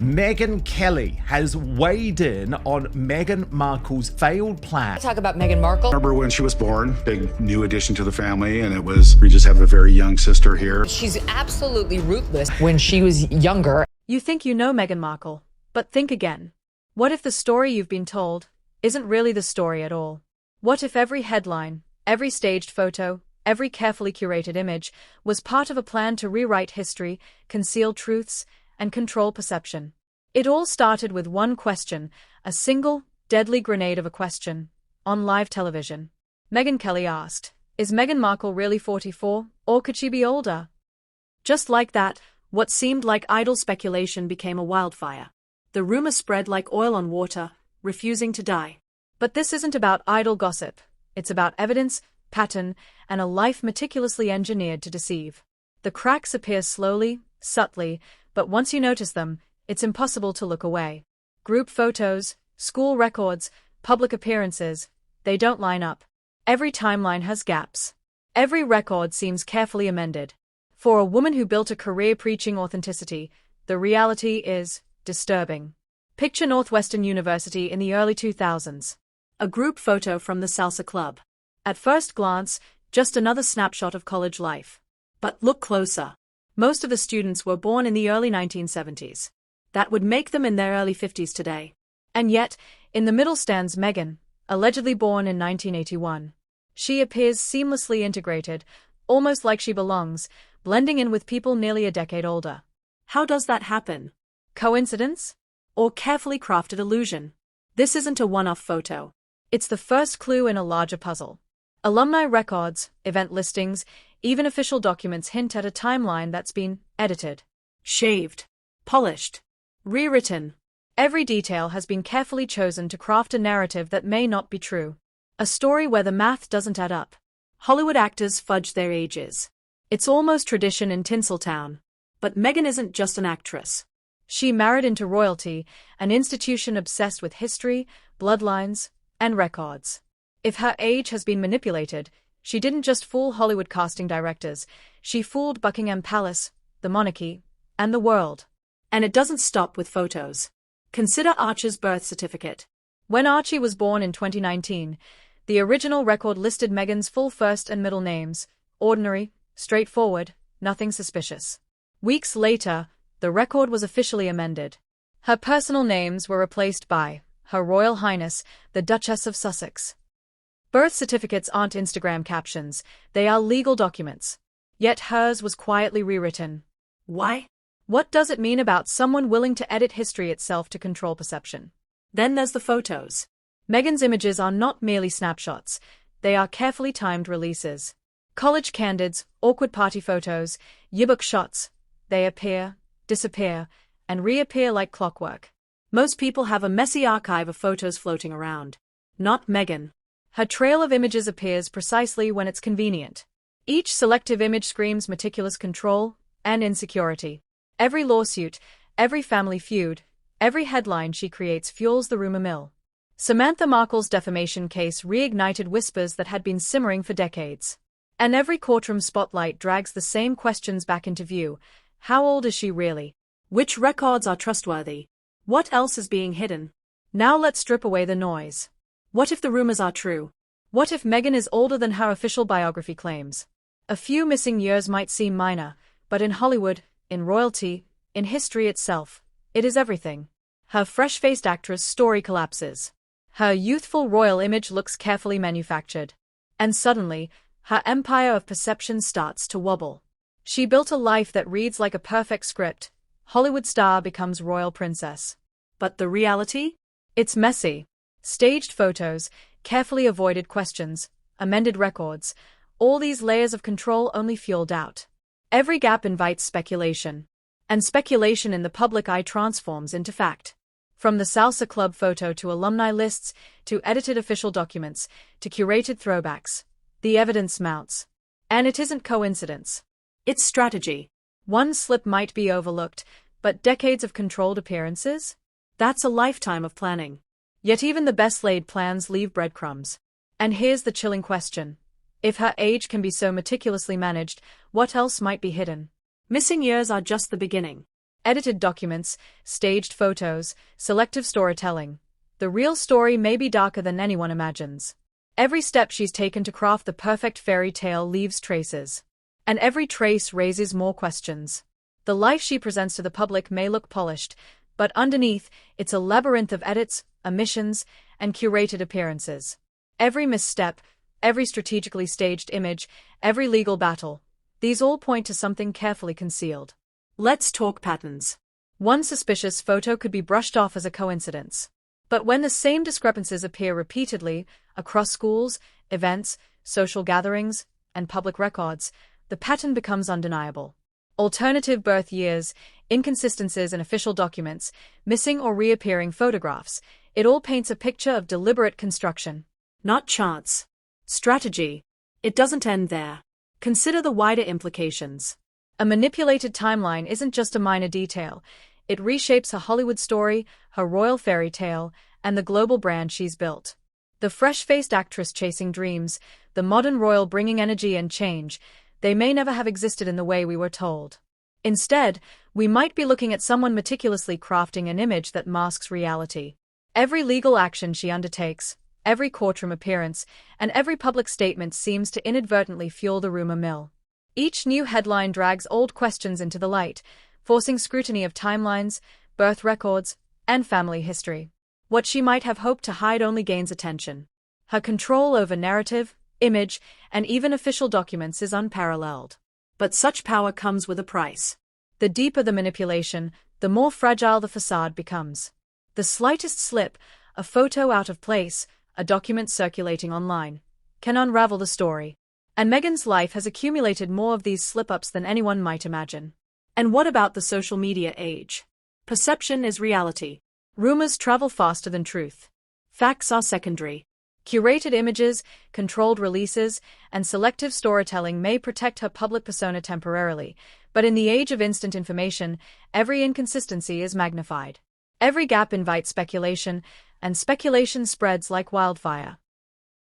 Megyn Kelly has weighed in on Meghan Markle's failed plan. Talk about Meghan Markle. Remember when she was born, big new addition to the family, and it was, we just have a very young sister here. She's absolutely ruthless. When she was younger. You think you know Meghan Markle, but think again. What if the story you've been told isn't really the story at all? What if every headline, every staged photo, every carefully curated image was part of a plan to rewrite history, conceal truths, and control perception? It all started with one question, a single, deadly grenade of a question, on live television. Megyn Kelly asked, "Is Meghan Markle really 44, or could she be older?" Just like that, what seemed like idle speculation became a wildfire. The rumor spread like oil on water, refusing to die. But this isn't about idle gossip. It's about evidence, pattern, and a life meticulously engineered to deceive. The cracks appear slowly, subtly, but once you notice them, it's impossible to look away. Group photos, school records, public appearances, they don't line up. Every timeline has gaps. Every record seems carefully amended. For a woman who built a career preaching authenticity, the reality is disturbing. Picture Northwestern University in the early 2000s. A group photo from the salsa club. At first glance, just another snapshot of college life. But look closer. Most of the students were born in the early 1970s. That would make them in their early 50s today. And yet, in the middle stands Megyn, allegedly born in 1981. She appears seamlessly integrated, almost like she belongs, blending in with people nearly a decade older. How does that happen? Coincidence? Or carefully crafted illusion? This isn't a one-off photo. It's the first clue in a larger puzzle. Alumni records, event listings, even official documents hint at a timeline that's been edited, shaved, polished, rewritten. Every detail has been carefully chosen to craft a narrative that may not be true. A story where the math doesn't add up. Hollywood actors fudge their ages. It's almost tradition in Tinseltown. But Megyn isn't just an actress. She married into royalty, an institution obsessed with history, bloodlines, and records. If her age has been manipulated, she didn't just fool Hollywood casting directors, she fooled Buckingham Palace, the monarchy, and the world. And it doesn't stop with photos. Consider Archie's birth certificate. When Archie was born in 2019, the original record listed Meghan's full first and middle names, ordinary, straightforward, nothing suspicious. Weeks later, the record was officially amended. Her personal names were replaced by Her Royal Highness, the Duchess of Sussex. Birth certificates aren't Instagram captions, they are legal documents. Yet hers was quietly rewritten. Why? What does it mean about someone willing to edit history itself to control perception? Then there's the photos. Meghan's images are not merely snapshots, they are carefully timed releases. College candids, awkward party photos, yearbook shots, they appear, disappear, and reappear like clockwork. Most people have a messy archive of photos floating around. Not Meghan. Her trail of images appears precisely when it's convenient. Each selective image screams meticulous control and insecurity. Every lawsuit, every family feud, every headline she creates fuels the rumor mill. Samantha Markle's defamation case reignited whispers that had been simmering for decades. And every courtroom spotlight drags the same questions back into view. How old is she really? Which records are trustworthy? What else is being hidden? Now let's strip away the noise. What if the rumors are true? What if Meghan is older than her official biography claims? A few missing years might seem minor, but in Hollywood, in royalty, in history itself, it is everything. Her fresh-faced actress story collapses. Her youthful royal image looks carefully manufactured. And suddenly, her empire of perception starts to wobble. She built a life that reads like a perfect script. Hollywood star becomes royal princess. But the reality? It's messy. Staged photos, carefully avoided questions, amended records, all these layers of control only fuel doubt. Every gap invites speculation. And speculation in the public eye transforms into fact. From the salsa club photo to alumni lists, to edited official documents, to curated throwbacks, the evidence mounts. And it isn't coincidence. It's strategy. One slip might be overlooked, but decades of controlled appearances? That's a lifetime of planning. Yet even the best-laid plans leave breadcrumbs. And here's the chilling question. If her age can be so meticulously managed, what else might be hidden? Missing years are just the beginning. edited documents, staged photos, selective storytelling. The real story may be darker than anyone imagines. Every step she's taken to craft the perfect fairy tale leaves traces. And every trace raises more questions. The life she presents to the public may look polished, but underneath, it's a labyrinth of edits, omissions, and curated appearances. Every misstep, every strategically staged image, every legal battle, these all point to something carefully concealed. Let's talk patterns. One suspicious photo could be brushed off as a coincidence. But when the same discrepancies appear repeatedly across schools, events, social gatherings, and public records, the pattern becomes undeniable. Alternative birth years, inconsistencies in official documents, missing or reappearing photographs, it all paints a picture of deliberate construction. Not chance. Strategy. It doesn't end there. Consider the wider implications. A manipulated timeline isn't just a minor detail. It reshapes her Hollywood story, her royal fairy tale, and the global brand she's built. The fresh-faced actress chasing dreams, the modern royal bringing energy and change, they may never have existed in the way we were told. Instead, we might be looking at someone meticulously crafting an image that masks reality. Every legal action she undertakes, every courtroom appearance, and every public statement seems to inadvertently fuel the rumor mill. Each new headline drags old questions into the light, forcing scrutiny of timelines, birth records, and family history. What she might have hoped to hide only gains attention. Her control over narrative, image, and even official documents is unparalleled. But such power comes with a price. The deeper the manipulation, the more fragile the facade becomes. The slightest slip, a photo out of place, a document circulating online, can unravel the story. And Meghan's life has accumulated more of these slip-ups than anyone might imagine. And what about the social media age? Perception is reality. Rumors travel faster than truth. Facts are secondary. Curated images, controlled releases, and selective storytelling may protect her public persona temporarily, but in the age of instant information, every inconsistency is magnified. Every gap invites speculation, and speculation spreads like wildfire.